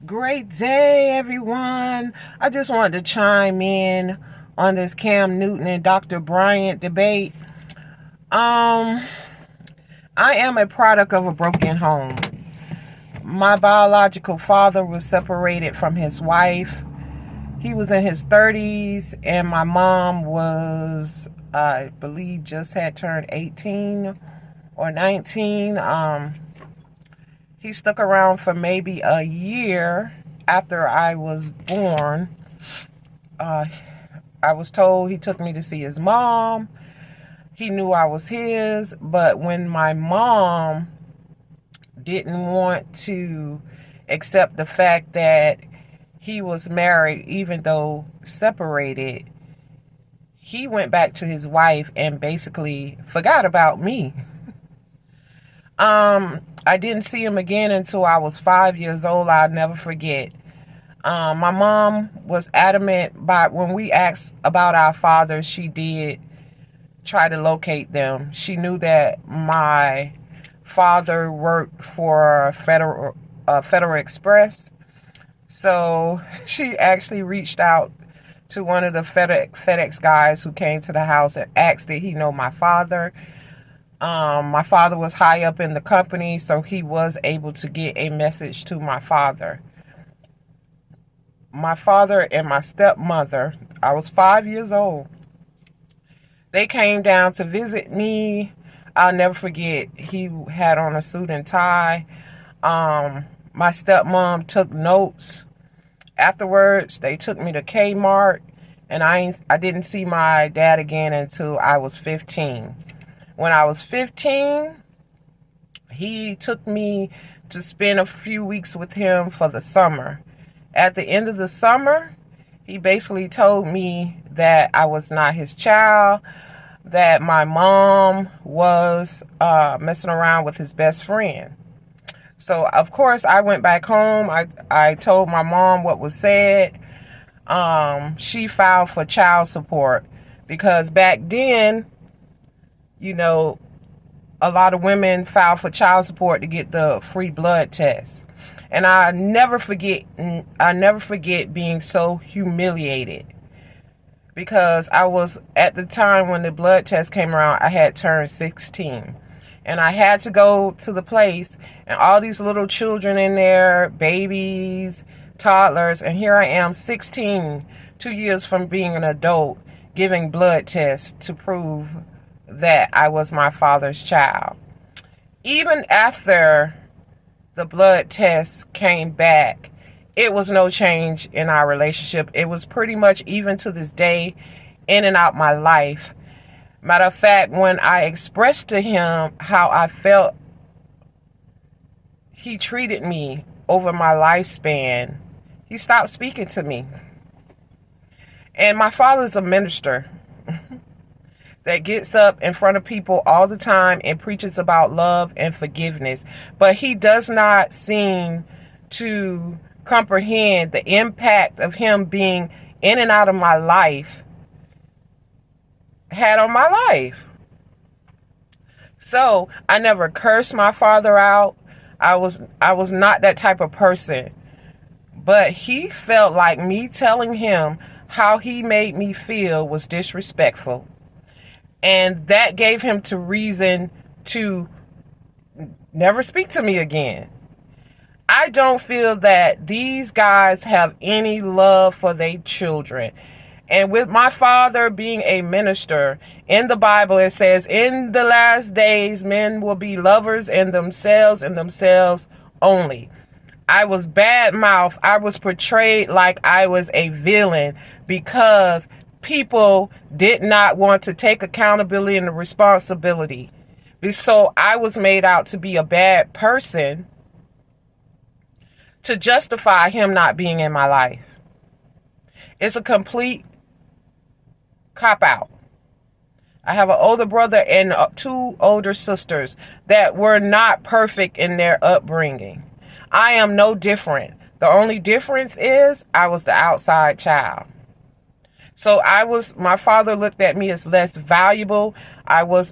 Great day, everyone. I just wanted to chime in on this Cam Newton and Dr. Bryant debate. I am a product of a broken home. My biological father was separated from his wife. He was in his 30s, and my mom was, I believe, just had turned 18 or 19. He stuck around for maybe a year after I was born. I was told he took me to see his mom. He knew I was his, but when my mom didn't want to accept the fact that he was married, even though separated, he went back to his wife and basically forgot about me. I didn't see him again until I was 5 years old. I'll never forget. My mom was adamant by when we asked about our fathers, she did try to locate them. She knew that my father worked for Federal Express, so she actually reached out to one of the FedEx guys who came to the house and asked did he know my father. My father was high up in the company, so he was able to get a message to my father. My father and my stepmother, I was 5 years old. They came down to visit me. I'll never forget, he had on a suit and tie. My stepmom took notes. Afterwards, they took me to Kmart, and I didn't see my dad again until I was 15. When I was 15, he took me to spend a few weeks with him for the summer. At the end of the summer, he basically told me that I was not his child, that my mom was messing around with his best friend. So, of course, I went back home. I told my mom what was said. She filed for child support because back then, a lot of women filed for child support to get the free blood test. And I never forget being so humiliated because I was, at the time when the blood test came around, I had turned 16. And I had to go to the place, and all these little children in there, babies, toddlers, and here I am, 16, 2 years from being an adult, giving blood tests to prove that I was my father's child. Even after the blood test came back, it was no change in our relationship. It was pretty much, even to this day, in and out my life. Matter of fact, when I expressed to him how I felt he treated me over my lifespan, he stopped speaking to me. And my father's a minister that gets up in front of people all the time and preaches about love and forgiveness. But he does not seem to comprehend the impact of him being in and out of my life had on my life. So I never cursed my father out. I was not that type of person. But he felt like me telling him how he made me feel was disrespectful. And that gave him to reason to never speak to me again. I don't feel that these guys have any love for their children. And with my father being a minister, in the Bible it says, in the last days, men will be lovers in themselves and themselves only. I was bad mouthed. I was portrayed like I was a villain because people did not want to take accountability and responsibility. So I was made out to be a bad person to justify him not being in my life. It's a complete cop-out. I have an older brother and two older sisters that were not perfect in their upbringing. I am no different. The only difference is I was the outside child. So my father looked at me as less valuable.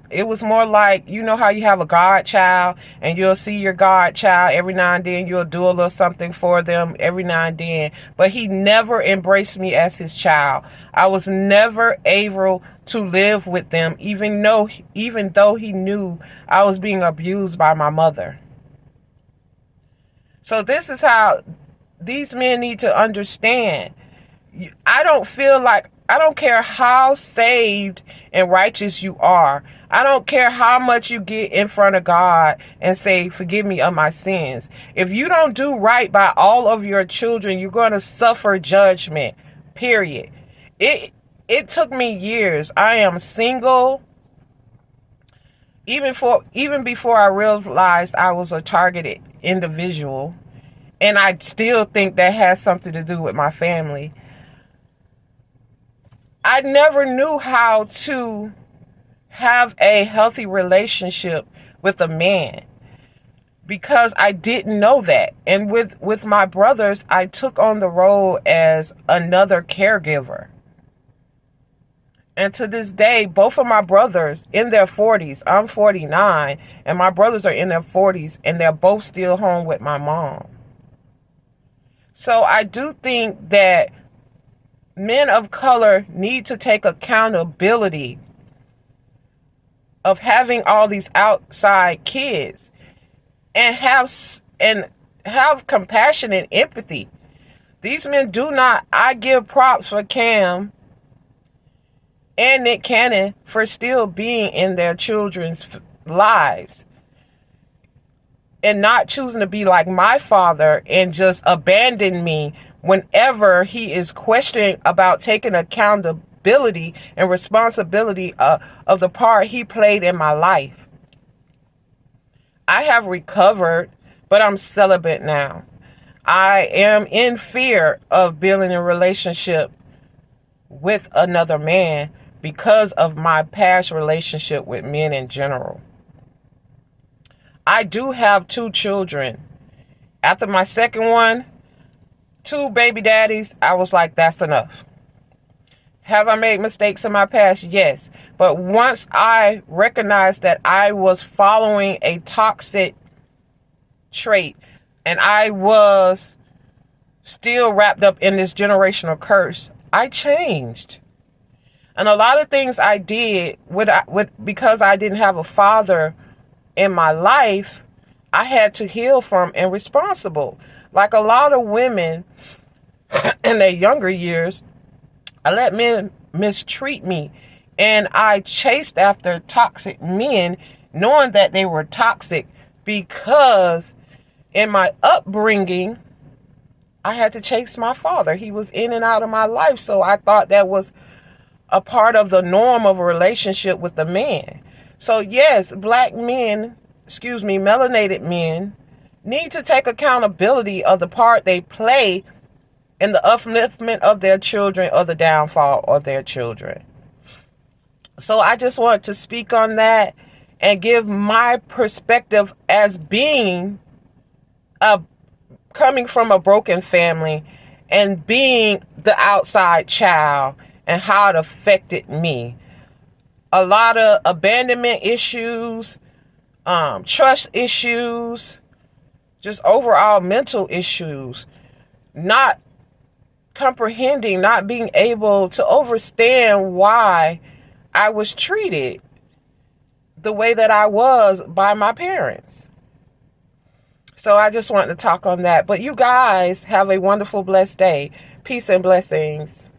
It was more like, you know how you have a godchild and you'll see your godchild every now and then, you'll do a little something for them every now and then, but he never embraced me as his child. I was never able to live with them, even though he knew I was being abused by my mother. So this is how these men need to understand. I don't care how saved and righteous you are. I don't care how much you get in front of God and say, forgive me of my sins. If you don't do right by all of your children, you're going to suffer judgment, period. It took me years. I am single. Even before I realized I was a targeted individual, and I still think that has something to do with my family. I never knew how to have a healthy relationship with a man because I didn't know that. And with my brothers, I took on the role as another caregiver. And to this day, both of my brothers in their 40s, I'm 49, and my brothers are in their 40s, and they're both still home with my mom. So I do think that men of color need to take accountability of having all these outside kids and have compassion and empathy. These men do not. I give props for Cam and Nick Cannon for still being in their children's lives and not choosing to be like my father and just abandon me whenever he is questioning about taking accountability and responsibility of the part he played in my life. I have recovered, but I'm celibate now. I am in fear of building a relationship with another man because of my past relationship with men in general. I do have 2 children. After my second one, 2 baby daddies, I was like, that's enough. Have I made mistakes in my past? Yes. But once I recognized that I was following a toxic trait and I was still wrapped up in this generational curse, I changed. And a lot of things I did because I didn't have a father in my life, I had to heal from and responsible. Like a lot of women in their younger years, I let men mistreat me. And I chased after toxic men, knowing that they were toxic because in my upbringing, I had to chase my father. He was in and out of my life. So I thought that was a part of the norm of a relationship with a man. So yes, melanated men need to take accountability of the part they play in the upliftment of their children or the downfall of their children. So I just want to speak on that and give my perspective as being coming from a broken family and being the outside child and how it affected me. A lot of abandonment issues, trust issues, just overall mental issues, not comprehending, not being able to understand why I was treated the way that I was by my parents. So I just want to talk on that. But you guys have a wonderful, blessed day. Peace and blessings.